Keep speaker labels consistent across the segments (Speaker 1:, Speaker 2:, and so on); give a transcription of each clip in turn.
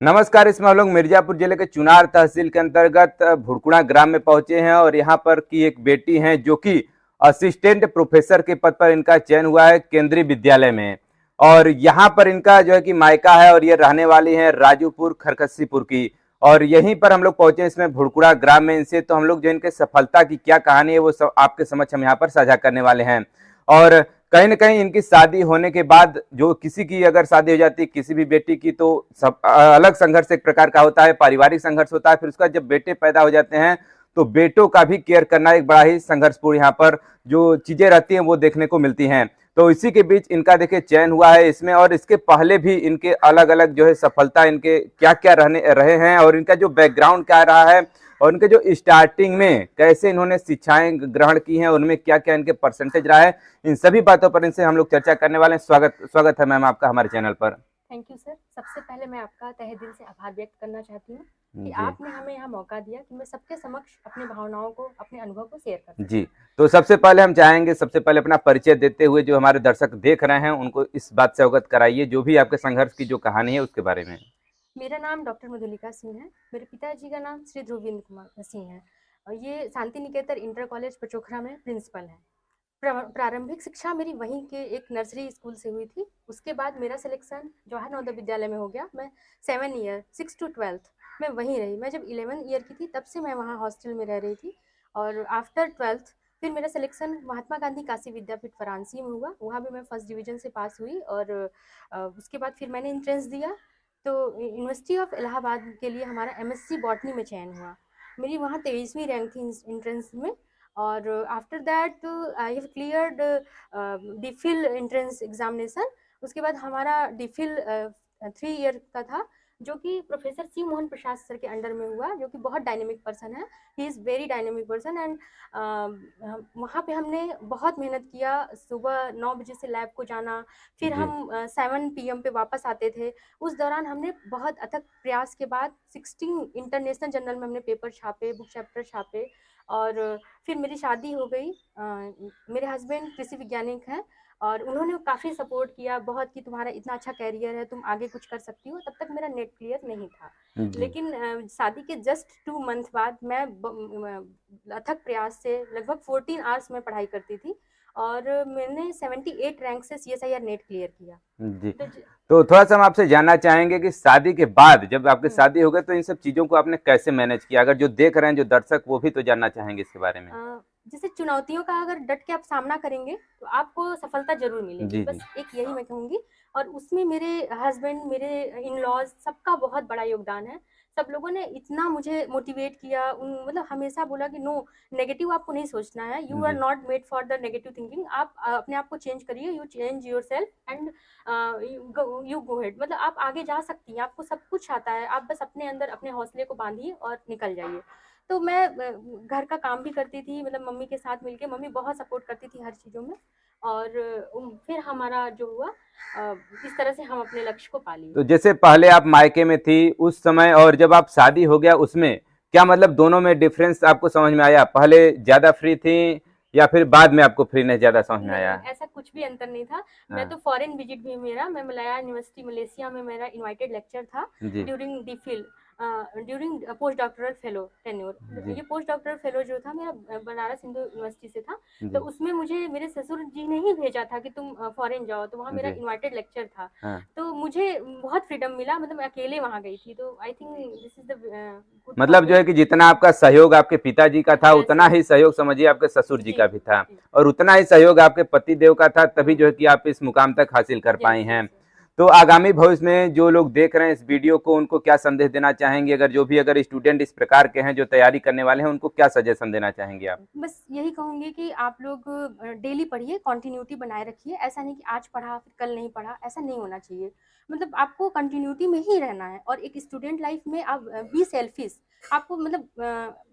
Speaker 1: नमस्कार। इसमें हम लोग मिर्जापुर जिले के चुनार तहसील के अंतर्गत भुड़कुणा ग्राम में पहुंचे हैं और यहाँ पर की एक बेटी हैं जो कि असिस्टेंट प्रोफेसर के पद पर इनका चयन हुआ है केंद्रीय विद्यालय में। और यहाँ पर इनका जो है कि मायका है और ये रहने वाली हैं राजूपुर खरकस्सीपुर की। और यहीं पर हम लोग पहुंचे इसमें भुड़कुणा ग्राम में इनसे, तो हम लोग जो इनके सफलता की क्या कहानी है वो सब आपके समक्ष हम यहाँ पर साझा करने वाले हैं। और कहीं ना कहीं इनकी शादी होने के बाद, जो किसी की अगर शादी हो जाती है किसी भी बेटी की, तो सब अलग संघर्ष एक प्रकार का होता है, पारिवारिक संघर्ष होता है। फिर उसका जब बेटे पैदा हो जाते हैं तो बेटों का भी केयर करना एक बड़ा ही संघर्षपूर्ण यहाँ पर जो चीजें रहती हैं वो देखने को मिलती हैं। तो इसी के बीच इनका देखिए चयन हुआ है इसमें, और इसके पहले भी इनके अलग अलग जो है सफलता इनके क्या क्या रहे हैं और इनका जो बैकग्राउंड क्या रहा है और उनके जो स्टार्टिंग में कैसे इन्होंने शिक्षाएं ग्रहण की हैं, उनमें क्या क्या इनके परसेंटेज रहा है, इन सभी बातों पर इनसे हम लोग चर्चा करने वाले हैं। स्वागत है मैम आपका हमारे चैनल पर।
Speaker 2: Thank you sir. सबसे पहले मैं आपका तहे दिल से आभार व्यक्त करना चाहती हूँ कि
Speaker 1: जी
Speaker 2: आपने हमें यहाँ मौका दिया कि मैं सबके समक्ष अपनी भावनाओं को, अपने अनुभव को शेयर कर सकूं।
Speaker 1: जी, तो सबसे पहले हम चाहेंगे, सबसे पहले अपना परिचय देते हुए जो हमारे दर्शक देख रहे हैं उनको इस बात से अवगत कराइए, जो भी आपके संघर्ष की जो कहानी है उसके बारे में।
Speaker 2: मेरा नाम डॉक्टर मधुलिका सिंह है। मेरे पिताजी का नाम श्री ध्रुविंद्र कुमार सिंह है और ये शांति निकेतन इंटर कॉलेज पचोखरा में प्रिंसिपल हैं। प्रारंभिक शिक्षा मेरी वहीं के एक नर्सरी स्कूल से हुई थी। उसके बाद मेरा सिलेक्शन जवाहर नवोदय विद्यालय में हो गया। मैं 7 ईयर 6 to 12 मैं वहीं रही। मैं जब 11 ईयर की थी तब से मैं वहाँ हॉस्टल में रह रही थी और आफ्टर 12th फिर मेरा सिलेक्शन महात्मा गांधी काशी विद्यापीठ वाराणसी में हुआ। वहाँ भी मैं फर्स्ट डिवीजन से पास हुई और उसके बाद फिर मैंने एंट्रेंस दिया तो यूनिवर्सिटी ऑफ इलाहाबाद के लिए हमारा MSc बॉटनी में चयन हुआ। मेरी वहाँ 23वीं रैंक थी एंट्रेंस में। और after that I have cleared DPhil entrance examination. उसके बाद हमारा डीफिल 3 ईयर का था जो कि प्रोफेसर शिव मोहन प्रसाद सर के अंडर में हुआ, जो कि बहुत डायनेमिक पर्सन है। He is very dynamic person and वहाँ पे हमने बहुत मेहनत किया। सुबह 9 बजे से लैब को जाना, फिर हम 7 PM पे वापस आते थे। उस दौरान हमने बहुत अथक प्रयास के बाद 16 इंटरनेशनल जर्नल में हमने पेपर छापे, बुक चैप्टर छापे और फिर मेरी शादी हो गई। मेरे हस्बैंड कृषि वैज्ञानिक हैं और उन्होंने काफ़ी सपोर्ट किया बहुत कि तुम्हारा इतना अच्छा कैरियर है, तुम आगे कुछ कर सकती हो। तब तक मेरा नेट क्लियर नहीं था, लेकिन शादी के जस्ट 2 मंथ बाद मैं अथक प्रयास से लगभग 14 आवर्स में पढ़ाई करती थी और मैंने 78 रैंक से CSIR नेट क्लियर किया।
Speaker 1: जी, तो थोड़ा सा हम आपसे जानना चाहेंगे कि शादी के बाद जब आपकी शादी हो गई तो इन सब चीजों को आपने कैसे मैनेज किया, अगर जो देख रहे हैं जो दर्शक वो भी तो जानना चाहेंगे इसके बारे में।
Speaker 2: जैसे चुनौतियों का अगर डट के आप सामना करेंगे तो आपको सफलता जरूर मिलेगी। बस एक यही मैं कहूँगी और उसमें मेरे हस्बैंड, मेरे इन लॉज सबका बहुत बड़ा योगदान है। सब लोगों ने इतना मुझे मोटिवेट किया, मतलब हमेशा बोला कि नो, नेगेटिव आपको नहीं सोचना है, you are not made for the negative thinking. आप अपने आप को चेंज करिए, you change yourself and you go head. मतलब आप आगे जा सकती हैं, आपको सब कुछ आता है, आप बस अपने अंदर अपने हौसले को बांधिए और निकल जाइए। तो मैं घर का काम भी करती थी, मतलब मम्मी के साथ मिलके। मम्मी बहुत सपोर्ट करती थी हर चीज़ों में और फिर हमारा जो हुआ इस तरह से हम अपने लक्ष्य को पा लिए।
Speaker 1: तो जैसे पहले आप मायके में थी उस समय और जब आप शादी हो गया उसमें क्या मतलब दोनों में डिफरेंस आपको समझ में आया? पहले ज्यादा फ्री थी या फिर बाद में आपको फ्रीनेस ज्यादा समझ में आया?
Speaker 2: ऐसा कुछ भी अंतर नहीं था। मैं तो फॉरेन विजिट भी मेरा, मैं मलाया यूनिवर्सिटी मलेशिया में मेरा इनवाइटेड लेक्चर था during DPhil, during post doctoral fellow tenure. ये पोस्ट डॉक्टरल फेलो जो था मेरा बनारस हिंदू यूनिवर्सिटी से था। तो उसमें मुझे मेरे ससुर जी ने ही भेजा था कि तुम फॉरेन जाओ, तो वहाँ मेरा इनवाइटेड लेक्चर था। तो मुझे बहुत फ्रीडम मिला, मतलब मैं अकेले वहाँ गई थी। तो I think this is the
Speaker 1: मतलब जो है कि जितना आपका सहयोग आपके पिताजी का था उतना ही सहयोग समझिए आपके ससुर जी का भी था और उतना ही सहयोग आपके पति देव का था, तभी जो है कि आप इस मुकाम तक हासिल कर पाई हैं। तो आगामी भविष्य में जो लोग देख रहे हैं इस वीडियो को उनको क्या संदेश देना चाहेंगे? अगर स्टूडेंट इस प्रकार के हैं जो तैयारी करने वाले हैं उनको क्या सजेशन देना चाहेंगे आप?
Speaker 2: बस यही कहूंगी कि आप लोग डेली पढ़िए, कंटिन्यूटी बनाए रखिए। ऐसा नहीं कि आज पढ़ा फिर कल नहीं पढ़ा, ऐसा नहीं होना चाहिए। मतलब आपको कंटिन्यूटी में ही रहना है और एक स्टूडेंट लाइफ में आप बी सेल्फिश। आपको मतलब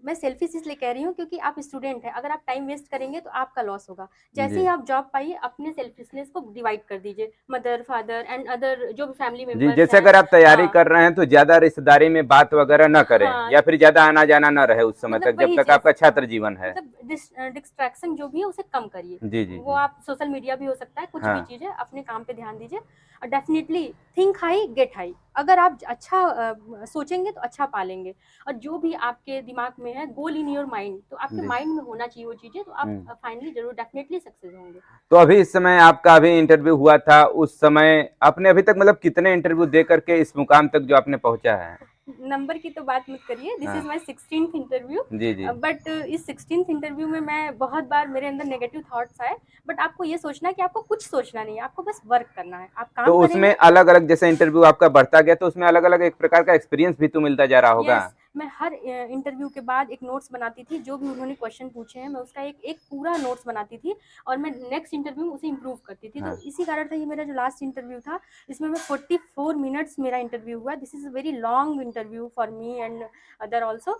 Speaker 2: मैं सेल्फिश इसलिए कह रही हूँ क्योंकि आप स्टूडेंट हैं। अगर आप टाइम वेस्ट करेंगे तो आपका लॉस होगा। जैसे ही आप जॉब पाइए अपने सेल्फिशनेस को डिवाइड कर दीजिए, मदर फादर एंड अदर जो भी फैमिली मेंबर्स
Speaker 1: जैसे अगर आप तैयारी कर रहे हैं तो ज्यादा रिश्तेदारी में बात वगैरह न करें या फिर ज्यादा आना जाना न रहे उस समय तक, जब तक आपका छात्र जीवन है।
Speaker 2: मतलब डिस्ट्रैक्शन जो भी है उसे कम करिए। वो आप सोशल मीडिया भी हो सकता है, कुछ भी चीज है, अपने काम पे ध्यान दीजिए और definitely think high get high. अगर आप अच्छा सोचेंगे तो अच्छा पालेंगे। और जो भी आपके दिमाग में है, गोल इन योर माइंड, तो आपके
Speaker 1: जी।
Speaker 2: माइंड में होना चाहिए वो चीज़ें, तो आप
Speaker 1: हम्म।
Speaker 2: फाइनली ज़रूर डेफिनेटली सक्सेस होंगे।
Speaker 1: तो अभी इस समय आपका अभी इंटरव्यू हुआ था, उस समय आपने अभी तक मतलब कितने इंटरव्यू दे करके इस मुकाम तक जो आपने पहुंचा है?
Speaker 2: नंबर की तो बात मत करिए, दिस इज़
Speaker 1: हाँ।
Speaker 2: My 16th interview.
Speaker 1: जी जी।
Speaker 2: बट इस 16th इंटरव्यू में मैं बहुत बार मेरे अंदर नेगेटिव थॉट्स आए, बट आपको ये सोचना है कि आपको कुछ सोचना नहीं है, आपको बस वर्क करना है, आप
Speaker 1: तो
Speaker 2: काम
Speaker 1: उसमें
Speaker 2: करेंगे।
Speaker 1: अलग अलग जैसे इंटरव्यू आपका बढ़ता गया तो उसमें अलग अलग एक प्रकार का एक्सपीरियंस भी तो मिलता जा रहा होगा।
Speaker 2: यस, मैं हर इंटरव्यू के बाद एक नोट्स बनाती थी, जो भी उन्होंने क्वेश्चन पूछे हैं मैं उसका एक एक पूरा नोट्स बनाती थी, और मैं नेक्स्ट इंटरव्यू में उसे इम्प्रूव करती थी। तो
Speaker 1: हाँ।
Speaker 2: इसी कारण से ये मेरा जो लास्ट इंटरव्यू था, इसमें मैं 44 मिनट्स मेरा इंटरव्यू हुआ। This is a very long interview for me and other also.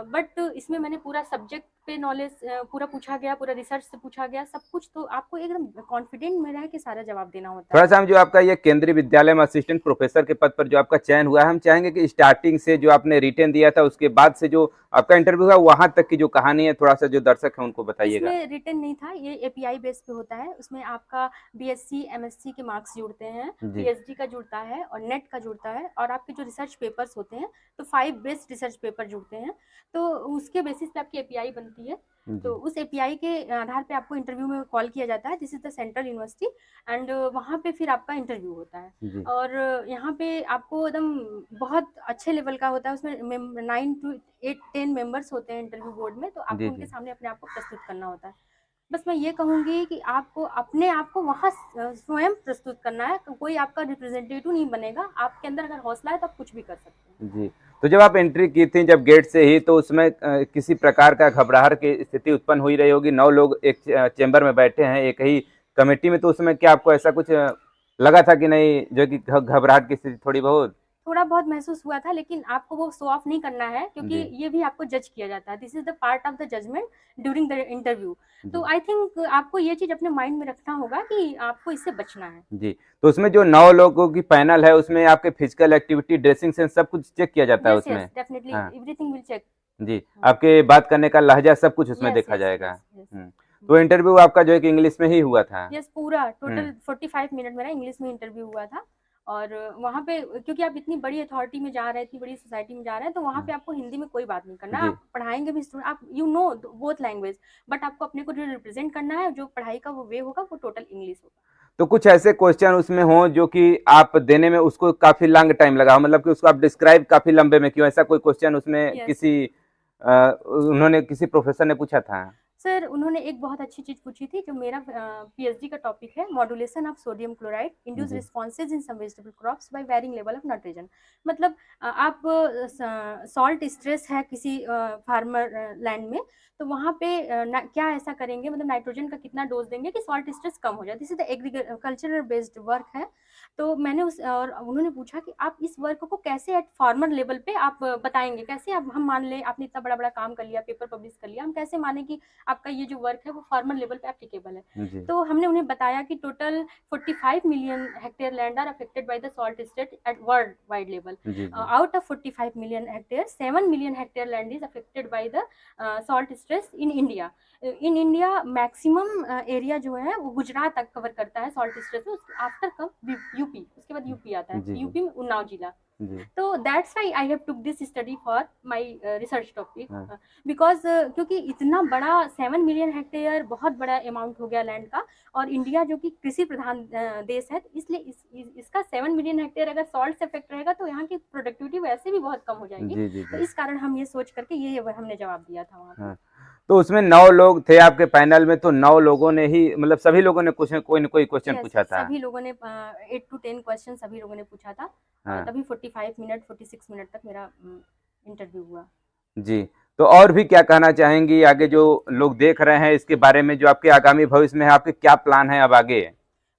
Speaker 2: But इसमें मैंने पूरा सब्जेक्ट पे नॉलेज पूरा पूछा गया, पूरा रिसर्च से पूछा गया, सब कुछ। तो आपको एकदम कॉन्फिडेंट में रह के सारा जवाब देना होता
Speaker 1: थोड़ा
Speaker 2: है।
Speaker 1: सा हम जो आपका ये केंद्रीय विद्यालय में असिस्टेंट प्रोफेसर के पद पर जो आपका चयन हुआ है, हम चाहेंगे कि स्टार्टिंग से जो आपने रिटेन दिया था उसके बाद से जो आपका इंटरव्यू हुआ वहां तक की जो कहानी है थोड़ा सा जो दर्शक है उनको बताइएगा।
Speaker 2: इसमें रिटन नहीं था, ये एपीआई बेस पे होता है। उसमें आपका बीएससी एमएससी के मार्क्स जुड़ते हैं,
Speaker 1: जी
Speaker 2: पीएचडी का जुड़ता है और नेट का जुड़ता है, और आपके जो रिसर्च पेपर्स होते हैं, तो 5 बेस्ड रिसर्च पेपर जुड़ते हैं। तो उसके बेसिस पे आपकी एपीआई बनती है। तो
Speaker 1: जी
Speaker 2: उस एपीआई के आधार पे आपको इंटरव्यू में कॉल किया जाता है। This is the central university, and वहाँ पे फिर आपका इंटरव्यू होता है।
Speaker 1: जी।
Speaker 2: और यहाँ पे आपको एकदम बहुत अच्छे लेवल का होता है। उसमें 9 to 8 10 मेंबर्स होते हैं इंटरव्यू बोर्ड में, तो
Speaker 1: जी
Speaker 2: आपको उनके
Speaker 1: जी।
Speaker 2: सामने अपने आप को प्रस्तुत करना होता है। बस मैं ये कहूँगी कि आपको अपने आप को वहाँ स्वयं प्रस्तुत करना है, कोई आपका रिप्रेजेंटेटिव नहीं बनेगा। आपके अंदर अगर हौसला है तो आप कुछ भी कर सकते हैं।
Speaker 1: जी। तो जब आप एंट्री की थी जब गेट से ही तो उसमें किसी प्रकार का घबराहट की स्थिति उत्पन्न हुई रही होगी। 9 लोग एक चेंबर में बैठे हैं एक ही कमेटी में, तो उसमें क्या आपको ऐसा कुछ लगा था कि नहीं जो कि घबराहट की स्थिति थोड़ी बहुत?
Speaker 2: थोड़ा बहुत महसूस हुआ था, लेकिन आपको वो शो ऑफ नहीं करना है, क्योंकि
Speaker 1: जी
Speaker 2: ये भी आपको जज किया जाता है। This is the part of the judgement during the interview. तो
Speaker 1: जी।
Speaker 2: आई थिंक आपको ये चीज़ अपने माइंड में रखना होगा कि आपको इससे बचना है।
Speaker 1: जी। तो उसमें जो 9 लोगों की पैनल है उसमें आपके फिजिकल एक्टिविटी, ड्रेसिंग सेंस सब कुछ चेक किया जाता है
Speaker 2: यस, यस,
Speaker 1: उसमें?
Speaker 2: डेफिनिटली
Speaker 1: हाँ।
Speaker 2: Everything will check.
Speaker 1: जी। आपके बात करने का लहजा सब कुछ उसमें
Speaker 2: यस,
Speaker 1: देखा
Speaker 2: यस,
Speaker 1: जाएगा।
Speaker 2: Yes, yes.
Speaker 1: हुँ। तो इंटरव्यू आपका जो है कि इंग्लिश में ही हुआ था?
Speaker 2: यस, पूरा
Speaker 1: हुँ।
Speaker 2: टोटल 45 मिनट मेरा इंग्लिश में इंटरव्यू हुआ था। और वहाँ पे क्योंकि आप इतनी बड़ी अथॉरिटी में जा रहे हैं, इतनी बड़ी सोसाइटी में जा रहे हैं, तो वहाँ
Speaker 1: हाँ।
Speaker 2: पे आपको हिंदी में कोई बात नहीं करना है।
Speaker 1: जी।
Speaker 2: आप पढ़ाएँगे भी स्टूडेंट, आप you know both language, but आपको अपने को जो रिप्रेज़ेंट करना है, जो पढ़ाई का वो वे होगा, वो टोटल इंग्लिश होगा।
Speaker 1: तो कुछ ऐसे क्वेश्चन उसमें हों जो कि आप देने में उसको काफ़ी लॉन्ग टाइम लगा हो, मतलब कि उसको आप डिस्क्राइब काफ़ी लंबे में किए हो, ऐसा कोई क्वेश्चन उसमें
Speaker 2: यस।
Speaker 1: किसी उन्होंने किसी प्रोफेसर ने पूछा था?
Speaker 2: सर, उन्होंने एक बहुत अच्छी चीज़ पूछी थी, जो मेरा पीएचडी का टॉपिक है, modulation of sodium chloride induced
Speaker 1: जी।
Speaker 2: Responses in some vegetable crops by varying level of nitrogen. मतलब आप सॉल्ट स्ट्रेस है किसी फार्मर लैंड में, तो वहाँ पे क्या ऐसा करेंगे, मतलब नाइट्रोजन का कितना डोज देंगे कि सॉल्ट स्ट्रेस कम हो जाए। This is the agricultural based work है। तो मैंने उस और उन्होंने पूछा कि आप इस वर्क को कैसे एट फार्मर लेवल पे आप बताएंगे, कैसे आप, हम मान लें आपने इतना बड़ा बड़ा काम कर लिया, पेपर पब्लिश कर लिया, हम कैसे माने कि आपका ये जो वर्क है वो फार्मर लेवल पे एप्लीकेबल है।
Speaker 1: जी।
Speaker 2: तो हमने उन्हें बताया कि total 45 million hectare land are affected by the salt state at world wide level.
Speaker 1: जी, जी।
Speaker 2: Out of 45 million hectare, 7 million hectare land is affected by the salt stress in India. In India maximum area जो है वो गुजरात तक cover करता है salt stress में। After come UP, उसके बाद यूपी आता है,
Speaker 1: जी, जी।
Speaker 2: यूपी में उन्नाव जिला।
Speaker 1: जी।
Speaker 2: तो that's why I have took this study for my research topic,
Speaker 1: हाँ।
Speaker 2: बिकॉज क्योंकि इतना बड़ा 7 मिलियन हेक्टेयर बहुत बड़ा अमाउंट हो गया लैंड का, और इंडिया जो कि कृषि प्रधान देश है, तो इसलिए इसका 7 मिलियन हेक्टेयर अगर सॉल्ट से इफेक्ट रहेगा तो यहाँ की प्रोडक्टिविटी वैसे भी बहुत कम हो जाएगी।
Speaker 1: जी, जी,
Speaker 2: तो
Speaker 1: जी।
Speaker 2: इस कारण हम ये सोच करके ये हमने जवाब दिया था वहाँ पे।
Speaker 1: हाँ। तो उसमें 9 लोग थे आपके पैनल में, तो 9 लोगों ने ही मतलब सभी लोगों ने क्वेश्चन कोई न कोई क्वेश्चन
Speaker 2: यस,
Speaker 1: पूछा था?
Speaker 2: सभी लोगों ने 8 to 10 क्वेश्चन सभी लोगों ने पूछा था।
Speaker 1: हाँ।
Speaker 2: तभी 45 मिनट 46 मिनट तक मेरा इंटरव्यू हुआ।
Speaker 1: जी। तो और भी क्या कहना चाहेंगी आगे जो लोग देख रहे हैं इसके बारे में, जो आपके आगामी भविष्य में है, आपके क्या प्लान है अब आगे?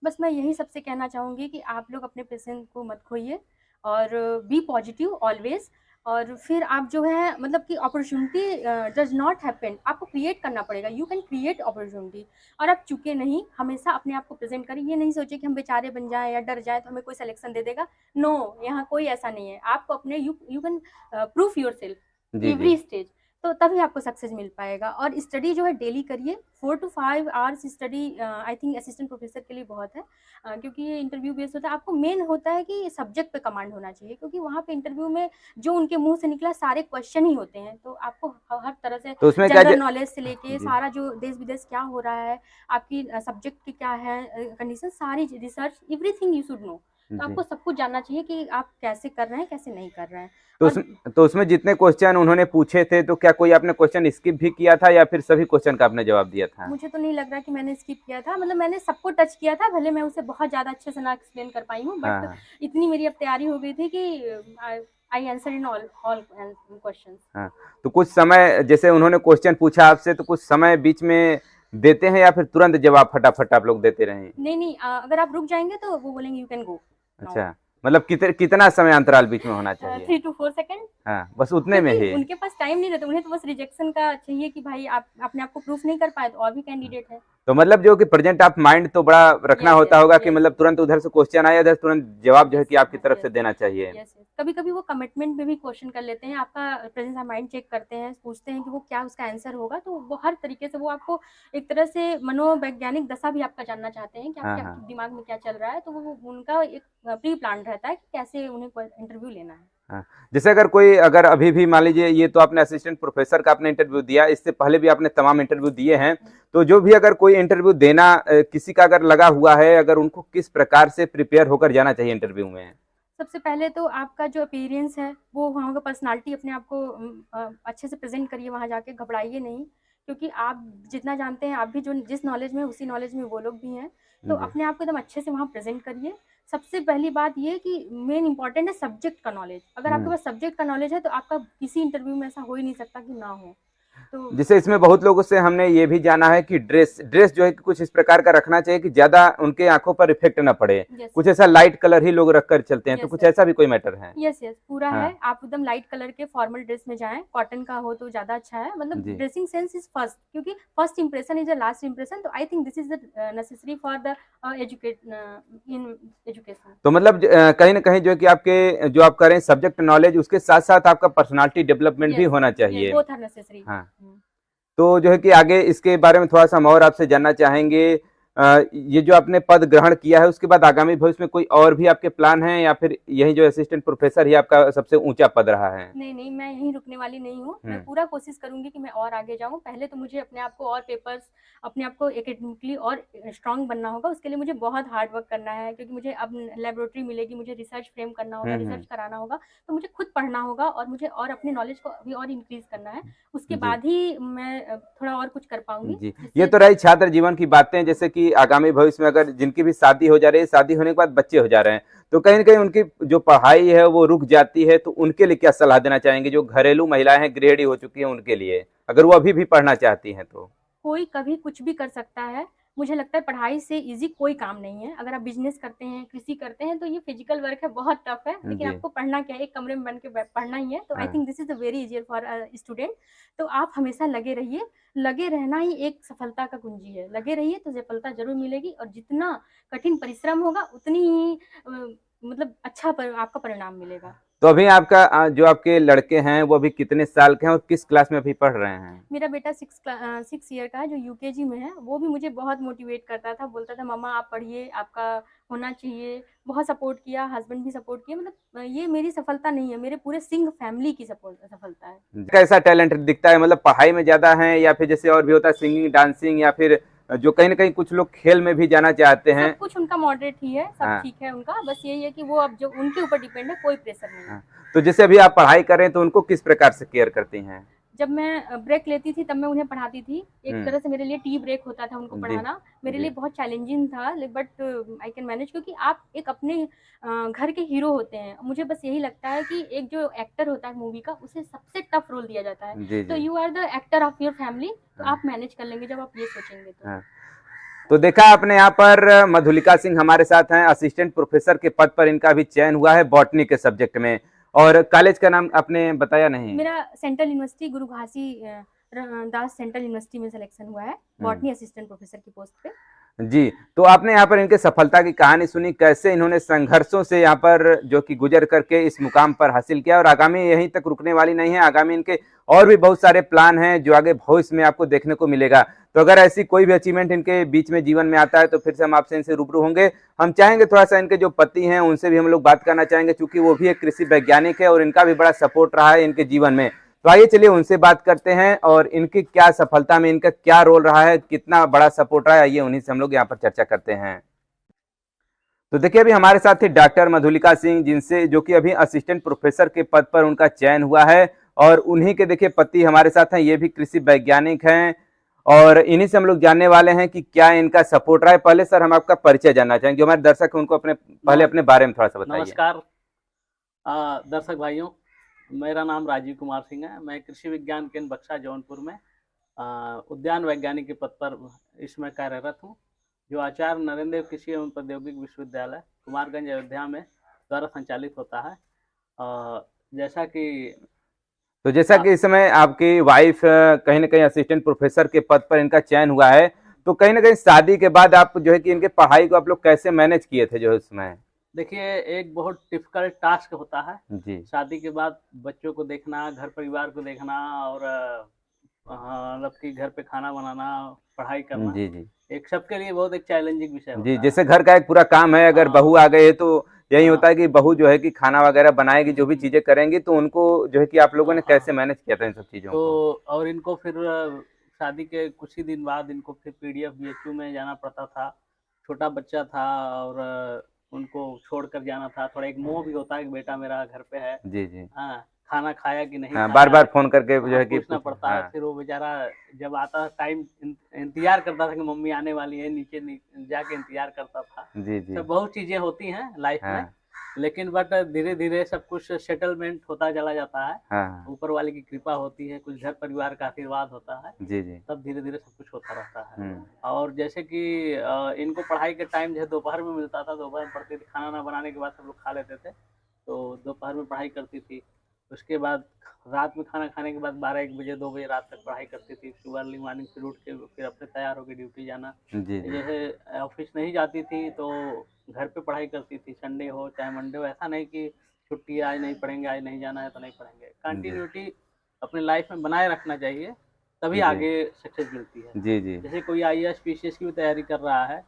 Speaker 2: बस मैं यही सबसे कहना चाहूँगी कि आप लोग अपने पेशेंट को मत खोइए, और बी पॉजिटिव ऑलवेज। और फिर आप जो है, मतलब कि अपॉर्चुनिटी डज नॉट हैपन, आपको क्रिएट करना पड़ेगा। You can create opportunity. और आप चुके नहीं, हमेशा अपने आप को प्रेजेंट करें। ये नहीं सोचे कि हम बेचारे बन जाएं या डर जाए तो हमें कोई सिलेक्शन दे देगा। नो, यहाँ कोई ऐसा नहीं है। आपको अपने you can proof yourself
Speaker 1: जी, जी।
Speaker 2: Every stage. तो तभी आपको सक्सेस मिल पाएगा। और स्टडी जो है डेली करिए, 4 to 5 hours study I think assistant professor के लिए बहुत है, क्योंकि ये इंटरव्यू बेस्ड होता है। आपको मेन होता है कि सब्जेक्ट पे कमांड होना चाहिए, क्योंकि वहाँ पे इंटरव्यू में जो उनके मुंह से निकला सारे क्वेश्चन ही होते हैं, तो आपको हर तरह से
Speaker 1: तो उसमें क्या
Speaker 2: जनरल नॉलेज से लेके
Speaker 1: जी
Speaker 2: सारा जो देश विदेश क्या हो रहा है, आपकी सब्जेक्ट की क्या है कंडीशन, सारी research everything you should know. तो
Speaker 1: जी
Speaker 2: आपको सब कुछ जानना चाहिए कि आप कैसे कर रहे हैं, कैसे नहीं कर रहे हैं।
Speaker 1: तो
Speaker 2: और
Speaker 1: तो उसमें जितने क्वेश्चन उन्होंने पूछे थे तो क्या कोई आपने क्वेश्चन स्किप भी किया था या फिर सभी क्वेश्चन का आपने जवाब दिया था?
Speaker 2: मुझे तो नहीं लग रहा कि मैंने स्किप किया था, मतलब मैंने सबको टच किया था, भले मैं उसे बहुत ज़्यादा अच्छे से ना एक्सप्लेन कर पाई हूँ,
Speaker 1: हाँ
Speaker 2: बट
Speaker 1: हाँ
Speaker 2: इतनी मेरी अब तैयारी हो गई थी कि I answer in all questions.
Speaker 1: हाँ। तो कुछ समय जैसे उन्होंने क्वेश्चन पूछा आपसे तो कुछ समय बीच में देते हैं या फिर तुरंत जवाब फटाफट आप लोग देते रहे?
Speaker 2: नहीं नहीं, अगर आप रुक जाएंगे तो वो बोलेंगे यू कैन गो नाउ।
Speaker 1: अच्छा, मतलब कितना समय अंतराल बीच में होना चाहिए?
Speaker 2: 3 to 4 सेकेंड।
Speaker 1: हाँ, बस उतने में
Speaker 2: क्योंकि
Speaker 1: ही।
Speaker 2: उनके पास टाइम नहीं रहता, उन्हें तो बस रिजेक्शन का चाहिए कि भाई आप अपने आप को प्रूफ नहीं कर पाए तो और भी कैंडिडेट है।
Speaker 1: तो मतलब जो कि प्रेजेंट आप माइंड तो बड़ा रखना
Speaker 2: यस
Speaker 1: होता
Speaker 2: यस
Speaker 1: होगा कि
Speaker 2: यस
Speaker 1: मतलब तुरंत उधर से क्वेश्चन आया इधर तुरंत जवाब जो है
Speaker 2: यस
Speaker 1: कि आपकी तरफ से
Speaker 2: यस
Speaker 1: देना चाहिए।
Speaker 2: Yes yes. कभी कभी वो कमिटमेंट में भी क्वेश्चन कर लेते हैं, आपका प्रेजेंस ऑफ माइंड चेक करते हैं, पूछते हैं कि वो क्या उसका आंसर होगा, तो वो हर तरीके से वो आपको एक तरह से मनोवैज्ञानिक दशा भी आपका जानना चाहते हैं कि
Speaker 1: हाँ
Speaker 2: आपके
Speaker 1: हाँ
Speaker 2: आपके दिमाग में क्या चल रहा है, तो वो उनका एक प्री प्लान रहता है कि कैसे उन्हें इंटरव्यू लेना है।
Speaker 1: हाँ। जैसे अगर अभी भी मान लीजिए ये तो आपने असिस्टेंट प्रोफेसर का आपने इंटरव्यू दिया, इससे पहले भी आपने तमाम इंटरव्यू दिए हैं, तो जो भी अगर कोई इंटरव्यू देना किसी का अगर लगा हुआ है, अगर उनको किस प्रकार से प्रिपेयर होकर जाना चाहिए इंटरव्यू में?
Speaker 2: सबसे पहले तो आपका जो अपीयरेंस है, वो वहाँ का पर्सनालिटी अपने आप को अच्छे से प्रेजेंट करिए, वहाँ जाके घबराइए नहीं, क्योंकि आप जितना जानते हैं, आप भी जो जिस नॉलेज में उसी नॉलेज में वो लोग भी हैं, तो
Speaker 1: जी
Speaker 2: अपने आप को एकदम अच्छे से वहाँ प्रेजेंट करिए। सबसे पहली बात ये कि मेन इंपॉर्टेंट है सब्जेक्ट का नॉलेज। अगर आपके
Speaker 1: हम्म।
Speaker 2: पास सब्जेक्ट का नॉलेज है तो आपका किसी इंटरव्यू में ऐसा हो ही नहीं सकता कि ना हो। तो
Speaker 1: जैसे इसमें बहुत लोगों से हमने ये भी जाना है कि ड्रेस जो है कि कुछ इस प्रकार का रखना चाहिए कि ज्यादा उनके आंखों पर इफेक्ट ना पड़े।
Speaker 2: यस
Speaker 1: कुछ ऐसा लाइट कलर ही लोग रखकर चलते हैं, तो
Speaker 2: यस
Speaker 1: कुछ
Speaker 2: सर।
Speaker 1: ऐसा भी कोई मैटर है?
Speaker 2: यस यस, पूरा
Speaker 1: हाँ
Speaker 2: है। आप एकदम लाइट कलर के फॉर्मल ड्रेस में जाएं, कॉटन का हो तो ज़्यादा अच्छा है। मतलब
Speaker 1: जी।
Speaker 2: ड्रेसिंग सेंस इज फर्स्ट, क्योंकि first impression is the last impression, तो I think this is the necessary for the educate in education.
Speaker 1: तो मतलब कहीं ना कहीं जो है कि आपके जो आप करें सब्जेक्ट नॉलेज उसके साथ साथ आपका पर्सनालिटी डेवलपमेंट भी
Speaker 2: यस
Speaker 1: होना
Speaker 2: यस,
Speaker 1: चाहिए।
Speaker 2: Both are necessary.
Speaker 1: हाँ, तो जो है कि आगे इसके बारे में थोड़ा सा हम और आपसे जानना चाहेंगे। ये जो आपने पद ग्रहण किया है उसके बाद आगामी भविष्य में कोई और भी आपके प्लान हैं या फिर यही जो असिस्टेंट प्रोफेसर ही आपका सबसे ऊंचा पद रहा है?
Speaker 2: नहीं नहीं, मैं यहीं रुकने वाली नहीं हूँ। मैं
Speaker 1: हम्म।
Speaker 2: पूरा कोशिश करूंगी कि मैं और आगे जाऊँ। पहले तो मुझे अपने आप को और पेपर्स, अपने आप को एकेडमिकली और स्ट्रांग बनना होगा। उसके लिए मुझे बहुत हार्ड वर्क करना है, क्योंकि मुझे अब लेबोरेटरी मिलेगी, मुझे रिसर्च फ्रेम करना होगा,
Speaker 1: हम्म।
Speaker 2: रिसर्च कराना होगा, तो मुझे खुद पढ़ना होगा और मुझे और अपने नॉलेज को अभी और इंक्रीज करना है। उसके
Speaker 1: जी
Speaker 2: बाद ही मैं थोड़ा और कुछ कर पाऊंगी,
Speaker 1: जी, ये
Speaker 2: जिससे
Speaker 1: तो रही छात्र जीवन की बातें। जैसे कि आगामी भविष्य में अगर जिनकी भी शादी हो जा रही है, शादी होने के बाद बच्चे हो जा रहे हैं, तो कहीं ना कहीं उनकी जो पढ़ाई है वो रुक जाती है, तो उनके लिए क्या सलाह देना चाहेंगे? जो घरेलू महिलाएं हैं, गृहिणी हो चुकी हैं, उनके लिए अगर वो अभी भी पढ़ना चाहती हैं तो?
Speaker 2: कोई कभी कुछ भी कर सकता है। मुझे लगता है पढ़ाई से ईज़ी कोई काम नहीं है। अगर आप बिज़नेस करते हैं, कृषि करते हैं, तो ये फिज़िकल वर्क है, बहुत टफ़ है, लेकिन
Speaker 1: जी
Speaker 2: आपको पढ़ना क्या है, एक कमरे में बंद के पढ़ना ही है। तो आई
Speaker 1: हाँ
Speaker 2: think this is the very easier for a student. तो आप हमेशा लगे रहिए, लगे रहना ही एक सफलता का कुंजी है। लगे रहिए तो सफलता ज़रूर मिलेगी, और जितना कठिन परिश्रम होगा उतनी ही मतलब अच्छा आपका परिणाम मिलेगा।
Speaker 1: तो अभी आपका जो आपके लड़के हैं वो अभी कितने साल के हैं और किस क्लास में अभी पढ़ रहे हैं?
Speaker 2: मेरा बेटा 6 ईयर का है, जो यूकेजी में है। वो भी मुझे बहुत मोटिवेट करता था, बोलता था मम्मा आप पढ़िए, आपका होना चाहिए। बहुत सपोर्ट किया, हस्बैंड भी सपोर्ट किया। मतलब ये मेरी सफलता नहीं है, मेरे पूरे सिंह फैमिली की सफलता है।
Speaker 1: कैसा टैलेंट दिखता है, मतलब पढ़ाई में ज्यादा है या फिर जैसे और भी होता है सिंगिंग डांसिंग, या फिर जो कहीं ना कहीं कुछ लोग खेल में भी जाना चाहते हैं?
Speaker 2: सब कुछ उनका मॉडरेट ही है, सब
Speaker 1: हाँ
Speaker 2: ठीक है उनका। बस यही है कि वो अब जो उनके ऊपर डिपेंड है, कोई प्रेशर नहीं है।
Speaker 1: हाँ। तो जैसे अभी आप पढ़ाई कर रहे हैं तो उनको किस प्रकार से केयर करती हैं?
Speaker 2: जब मैं ब्रेक लेती थी तब मैं उन्हें पढ़ाती थी। एक तरह से मेरे लिए टी ब्रेक होता था उनको
Speaker 1: जी
Speaker 2: पढ़ाना। मेरे
Speaker 1: जी
Speaker 2: लिए बहुत चैलेंजिंग था, बट आई कैन मैनेज, क्योंकि आप एक अपने घर के हीरो होते हैं। मुझे बस यही लगता है कि एक जो एक्टर होता है मूवी का, उसे सबसे टफ रोल दिया जाता है।
Speaker 1: जी
Speaker 2: तो
Speaker 1: जी
Speaker 2: you are the actor of your family, तो
Speaker 1: हाँ
Speaker 2: आप मैनेज कर लेंगे जब आप ये सोचेंगे तो।
Speaker 1: हाँ। तो देखा आपने यहाँ पर मधुलिका सिंह हमारे साथ हैं, असिस्टेंट प्रोफेसर के पद पर इनका भी चयन हुआ है बॉटनी के सब्जेक्ट में। और कॉलेज का नाम आपने बताया नहीं?
Speaker 2: मेरा सेंट्रल यूनिवर्सिटी गुरु घासी दास सेंट्रल यूनिवर्सिटी में सिलेक्शन हुआ है,
Speaker 1: हम्म।
Speaker 2: बॉटनी असिस्टेंट प्रोफेसर की पोस्ट पे।
Speaker 1: जी, तो आपने यहाँ पर इनके सफलता की कहानी सुनी, कैसे इन्होंने संघर्षों से यहाँ पर जो कि गुजर करके इस मुकाम पर हासिल किया और आगामी यहीं तक रुकने वाली नहीं है, आगामी इनके और भी बहुत सारे प्लान हैं जो आगे भविष्य में आपको देखने को मिलेगा। तो अगर ऐसी कोई भी अचीवमेंट इनके बीच में जीवन में आता है तो फिर से हम आपसे इनसे रूबरू होंगे। हम चाहेंगे थोड़ा-सा इनके जो पति हैं उनसे भी हम लोग बात करना चाहेंगे, चूँकि वो भी एक कृषि वैज्ञानिक है और इनका भी बड़ा सपोर्ट रहा है इनके जीवन में। तो आइए चलिए उनसे बात करते हैं और इनकी क्या सफलता में इनका क्या रोल रहा है, कितना बड़ा सपोर्ट रहा है, आइए उन्हीं से हम लोग यहाँ पर चर्चा करते हैं। तो देखिए अभी हमारे साथ थे डॉक्टर मधुलिका सिंह, जिनसे जो कि अभी असिस्टेंट प्रोफेसर के पद पर उनका चयन हुआ है और उन्हीं के देखिए पति हमारे साथ हैं, ये भी कृषि वैज्ञानिक हैं और इन्हीं से हम लोग जानने वाले हैं कि क्या इनका सपोर्ट रहा है। पहले सर हम आपका परिचय जानना चाहेंगे, जो हमारे दर्शक हैं उनको अपने पहले अपने बारे में थोड़ा सा बताइए।
Speaker 3: नमस्कार दर्शक भाइयों, मेरा नाम राजीव कुमार सिंह है। मैं कृषि विज्ञान केंद्र बक्सा जौनपुर में उद्यान वैज्ञानिक के पद पर इसमें कार्यरत हूँ, जो आचार्य नरेंद्र देव कृषि एवं प्रौद्योगिकी विश्वविद्यालय कुमारगंज अयोध्या में द्वारा संचालित होता है। जैसा कि
Speaker 1: इस समय आपकी वाइफ कहीं ना कहीं असिस्टेंट प्रोफेसर के पद पर इनका चयन हुआ है, तो कहीं ना कहीं शादी के बाद आप जो है कि इनके पढ़ाई को आप लोग कैसे मैनेज किए थे जो उसमें?
Speaker 3: देखिए, एक बहुत डिफिकल्ट टास्क होता है
Speaker 1: जी
Speaker 3: शादी के बाद बच्चों को देखना, घर परिवार को देखना और मतलब कि घर पे खाना बनाना, पढ़ाई करना।
Speaker 1: जी जी
Speaker 3: एक सबके लिए बहुत एक चैलेंजिंग विषय होता
Speaker 1: जी,
Speaker 3: है।
Speaker 1: जैसे घर का एक पूरा काम है, अगर
Speaker 3: हाँ।
Speaker 1: बहू आ गई है तो यही
Speaker 3: हाँ।
Speaker 1: होता है कि बहू जो है कि खाना वगैरह बनाएगी, जो भी चीजें करेंगी, तो उनको जो है कि आप लोगों ने कैसे मैनेज किया था इन सब चीजों
Speaker 3: तो
Speaker 1: को?
Speaker 3: और इनको फिर शादी के कुछ ही दिन बाद इनको फिर पीडीएफ बीएचयू में जाना पड़ता था। छोटा बच्चा था और उनको छोड़कर जाना था। थोड़ा एक मोह भी होता है कि बेटा मेरा घर पे है।
Speaker 1: जी जी
Speaker 3: हाँ, खाना खाया कि नहीं
Speaker 1: हाँ,
Speaker 3: खाया,
Speaker 1: बार बार फोन करके जो है कि
Speaker 3: पूछना पड़ता है।
Speaker 1: हाँ
Speaker 3: फिर वो बेचारा जब आता टाइम इंतजार करता था कि मम्मी आने वाली है, नीचे जाके इंतजार करता था।
Speaker 1: जी जी
Speaker 3: सब बहुत चीजें होती हैं लाइफ में,
Speaker 1: हाँ
Speaker 3: लेकिन बट धीरे धीरे सब कुछ सेटलमेंट होता चला जाता है।
Speaker 1: हाँ
Speaker 3: ऊपर वाले की कृपा होती है, कुछ घर परिवार का आशीर्वाद होता है,
Speaker 1: जी जी
Speaker 3: तब धीरे धीरे सब कुछ होता रहता है। और जैसे कि इनको पढ़ाई के टाइम जो है दोपहर में मिलता था, दोपहर में पढ़ती थी, खाना ना बनाने के बाद सब लोग खा लेते थे, तो दोपहर में पढ़ाई करती थी। उसके बाद रात में खाना खाने के बाद 12-1 बजे 2 बजे रात तक पढ़ाई करती थी। सुबह अर्ली मॉर्निंग फिर उठ के फिर अपने तैयार होकर ड्यूटी जाना।
Speaker 1: जी जी
Speaker 3: जैसे ऑफिस नहीं जाती थी तो घर पे पढ़ाई करती थी, संडे हो चाहे मंडे हो। ऐसा नहीं कि छुट्टी आज नहीं पढ़ेंगे, आज नहीं जाना है तो नहीं पढ़ेंगे। कंटिन्यूटी अपनी लाइफ में बनाए रखना चाहिए, तभी
Speaker 1: जी।
Speaker 3: आगे सक्सेस मिलती है।
Speaker 1: जी जी
Speaker 3: जैसे कोई आईएएस पीसीएस की भी तैयारी कर रहा है,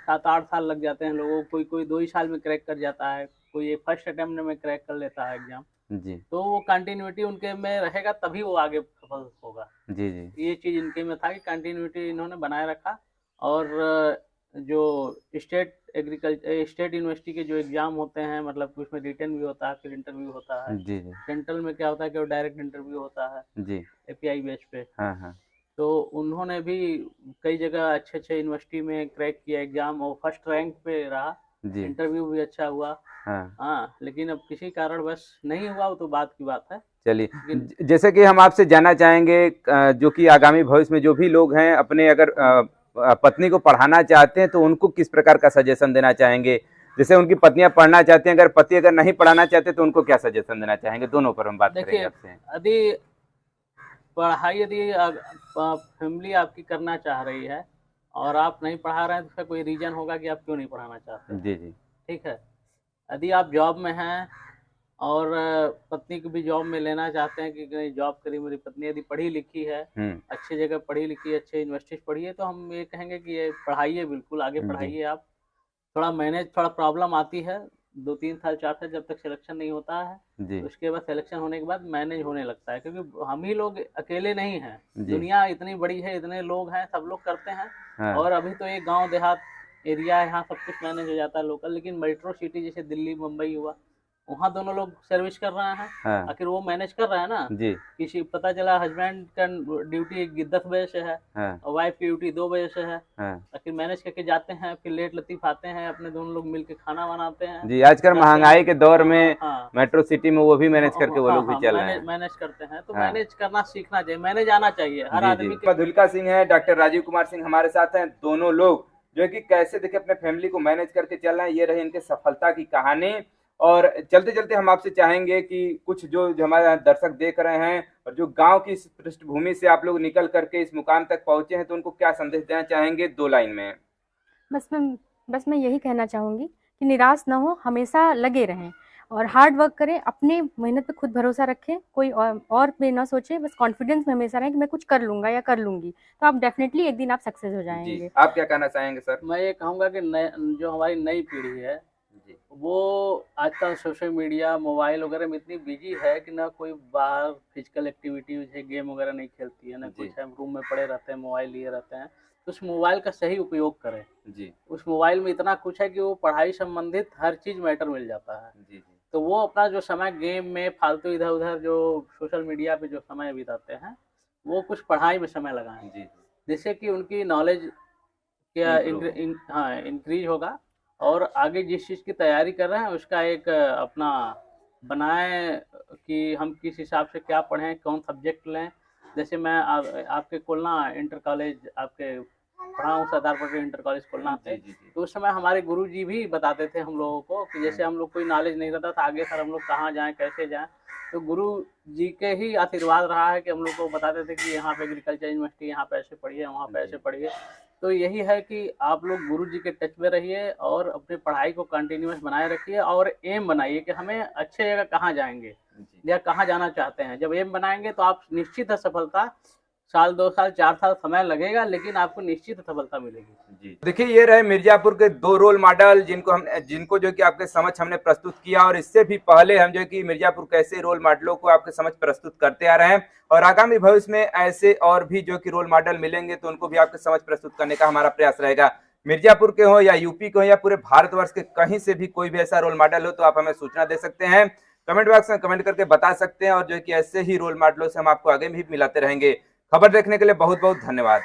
Speaker 3: 7-8 साल लग जाते हैं लोगों को। कोई 2 ही साल में क्रैक कर जाता है, कोई फर्स्ट अटेम्प्ट में क्रैक कर लेता है एग्जाम।
Speaker 1: जी
Speaker 3: तो वो कंटिन्यूटी उनके में रहेगा तभी वो आगे सफल होगा।
Speaker 1: जी जी
Speaker 3: ये चीज़ इनके में था कि कंटिन्यूटी इन्होंने बनाए रखा। और जो स्टेट यूनिवर्सिटी के जो एग्ज़ाम होते हैं, मतलब कि उसमें रिटन भी होता है, फिर इंटरव्यू होता है।
Speaker 1: जी जी
Speaker 3: सेंट्रल में क्या होता है कि वो डायरेक्ट इंटरव्यू होता है
Speaker 1: जी
Speaker 3: एपीआई बेस पे।
Speaker 1: हाँ हाँ
Speaker 3: तो उन्होंने भी कई जगह अच्छे यूनिवर्सिटी में क्रैक किया एग्ज़ाम और फर्स्ट रैंक पे रहा।
Speaker 1: जी
Speaker 3: इंटरव्यू भी अच्छा हुआ।
Speaker 1: हाँ
Speaker 3: हाँ, लेकिन अब किसी कारणवश नहीं हुआ, वो तो बात की बात है।
Speaker 1: चलिए,
Speaker 3: लेकिन
Speaker 1: जैसे कि हम आपसे जानना चाहेंगे जो कि आगामी भविष्य में जो भी लोग हैं अपने अगर पत्नी को पढ़ाना चाहते हैं तो उनको किस प्रकार का सजेशन देना चाहेंगे? जैसे उनकी पत्नियां पढ़ना चाहती हैं, अगर पति अगर नहीं पढ़ाना चाहते तो उनको क्या सजेशन देना चाहेंगे? दोनों पर हम बात करेंगे
Speaker 3: देखिए,
Speaker 1: आपसे।
Speaker 3: यदि पढ़ाई फैमिली आपकी करना चाह रही है और आप नहीं पढ़ा रहे हैं, तो उसका कोई रीज़न होगा कि आप क्यों नहीं पढ़ाना चाहते हैं।
Speaker 1: जी जी
Speaker 3: ठीक है। यदि आप जॉब में हैं और पत्नी को भी जॉब में लेना चाहते हैं कि कहीं जॉब करी मेरी पत्नी, यदि पढ़ी लिखी है, अच्छी जगह पढ़ी लिखी, अच्छे यूनिवर्सिटी पढ़ी है, तो हम ये कहेंगे कि ये पढ़ाइए, बिल्कुल आगे
Speaker 1: जी
Speaker 3: पढ़ाइए आप। थोड़ा प्रॉब्लम आती है 2-3 साल 4 साल जब तक सिलेक्शन नहीं होता है।
Speaker 1: जी
Speaker 3: उसके बाद सिलेक्शन होने के बाद मैनेज होने लगता है, क्योंकि हम ही लोग अकेले नहीं हैं।
Speaker 1: जी
Speaker 3: दुनिया इतनी बड़ी है, इतने लोग हैं, सब लोग करते हैं।
Speaker 1: हाँ
Speaker 3: और अभी तो एक गांव देहात एरिया है, यहाँ सब कुछ मैनेज हो जाता है लोकल। लेकिन मेट्रो सिटी जैसे दिल्ली मुंबई हुआ, वहाँ दोनों लोग सर्विस कर रहे हैं,
Speaker 1: हाँ
Speaker 3: आखिर वो मैनेज कर रहे हैं ना।
Speaker 1: जी
Speaker 3: किसी पता चला हस्बैंड का ड्यूटी 10 बजे से है
Speaker 1: हाँ
Speaker 3: और वाइफ की ड्यूटी 2 बजे से है,
Speaker 1: हाँ
Speaker 3: आखिर मैनेज करके जाते हैं। फिर लेट लतीफ आते हैं, अपने दोनों लोग मिलके खाना बनाते हैं।
Speaker 1: जी, आजकल महंगाई के दौर में
Speaker 3: हाँ
Speaker 1: मेट्रो सिटी में वो भी मैनेज करके वो
Speaker 3: हाँ
Speaker 1: लोग भी
Speaker 3: हाँ,
Speaker 1: चल रहे हैं।
Speaker 3: मैनेज करते हैं। तो
Speaker 1: हाँ।
Speaker 3: मैनेज करना सीखना चाहिए, मैनेज आना चाहिए हर
Speaker 1: जी जी
Speaker 3: आदमी के।
Speaker 1: मधुलिका सिंह है, डॉक्टर राजीव कुमार सिंह हमारे साथ हैं। दोनों लोग जो है कि कैसे देखिए अपने फैमिली को मैनेज करके चल रहे हैं, ये रही इनके सफलता की कहानी। और चलते चलते हम आपसे चाहेंगे कि कुछ जो हमारे दर्शक देख रहे हैं और जो गांव की इस पृष्ठभूमि से आप लोग निकल करके इस मुकाम तक पहुंचे हैं, तो उनको क्या संदेश देना चाहेंगे 2 लाइन में?
Speaker 2: बस मैं यही कहना चाहूँगी कि निराश ना हो, हमेशा लगे रहें और हार्ड वर्क करें, अपने मेहनत पे खुद भरोसा रखें, कोई और पे ना सोचें, बस कॉन्फिडेंस में हमेशा रहें कि मैं कुछ कर लूँगा या कर लूँगी, तो आप डेफिनेटली एक दिन आप सक्सेस हो
Speaker 1: जी,
Speaker 2: जाएँगे।
Speaker 1: आप क्या कहना चाहेंगे सर?
Speaker 3: मैं ये कहूँगा कि जो हमारी नई पीढ़ी है
Speaker 1: जी,
Speaker 3: वो आजकल सोशल मीडिया मोबाइल वगैरह में इतनी बिजी है कि ना कोई बाहर फिजिकल एक्टिविटीज है, गेम वगैरह नहीं खेलती है, ना
Speaker 1: जी।
Speaker 3: कुछ है, रूम में पड़े रहते हैं, मोबाइल लिए रहते हैं। तो उस मोबाइल का सही उपयोग करें।
Speaker 1: जी,
Speaker 3: उस मोबाइल में इतना कुछ है कि वो पढ़ाई संबंधित हर चीज़ मैटर मिल जाता है।
Speaker 1: जी, जी,
Speaker 3: तो वो अपना जो समय गेम में फालतू इधर-उधर जो सोशल मीडिया पे जो समय बिताते हैं, वो कुछ पढ़ाई में समय लगाएँ।
Speaker 1: जी, जी,
Speaker 3: जिससे कि उनकी नॉलेज क्या इंक्रीज होगा और आगे जिस चीज़ की तैयारी कर रहे हैं उसका एक अपना बनाएं कि हम किस हिसाब से क्या पढ़ें, कौन सब्जेक्ट लें। जैसे मैं आपके खुलना इंटर कॉलेज आपके पढ़ा हूँ, सरदार पटेल इंटर कॉलेज खुलना
Speaker 1: जी,
Speaker 3: से।
Speaker 1: जी, जी,
Speaker 3: तो उस समय हमारे गुरुजी भी बताते थे हम लोगों को कि जैसे हम लोग कोई नॉलेज नहीं रहता था आगे सर हम लोग कहाँ जाएं, कैसे जाएं। तो गुरु जी के ही आशीर्वाद रहा है कि हम लोग को बताते थे कि यहाँ पे एग्रीकल्चर यूनिवर्सिटी, यहाँ पे ऐसे पढ़िए, वहाँ पे ऐसे पढ़िए। तो यही है कि आप लोग गुरु जी के टच में रहिए और अपनी पढ़ाई को कंटिन्यूअस बनाए रखिए और एम बनाइए कि हमें अच्छे जगह कहाँ जाएंगे
Speaker 1: जी।
Speaker 3: या कहाँ जाना चाहते हैं। जब एम बनाएंगे तो आप निश्चित है सफलता, साल 2 साल 4 साल समय लगेगा लेकिन आपको निश्चित सफलता मिलेगी।
Speaker 1: जी। देखिए ये रहे मिर्जापुर के 2 रोल मॉडल जिनको जो कि आपके समक्ष हमने प्रस्तुत किया और इससे भी पहले हम जो कि मिर्जापुर के ऐसे रोल मॉडलों को आपके समक्ष प्रस्तुत करते आ रहे हैं और आगामी भविष्य में ऐसे और भी जो कि रोल मॉडल मिलेंगे तो उनको भी आपके समक्ष प्रस्तुत करने का हमारा प्रयास रहेगा। मिर्जापुर के हो या यूपी के हो या पूरे भारतवर्ष के कहीं से भी कोई भी ऐसा रोल मॉडल हो तो आप हमें सूचना दे सकते हैं, कमेंट बॉक्स में कमेंट करके बता सकते हैं और जो कि ऐसे ही रोल मॉडलों से हम आपको आगे भी मिलाते रहेंगे। खबर देखने के लिए बहुत बहुत धन्यवाद।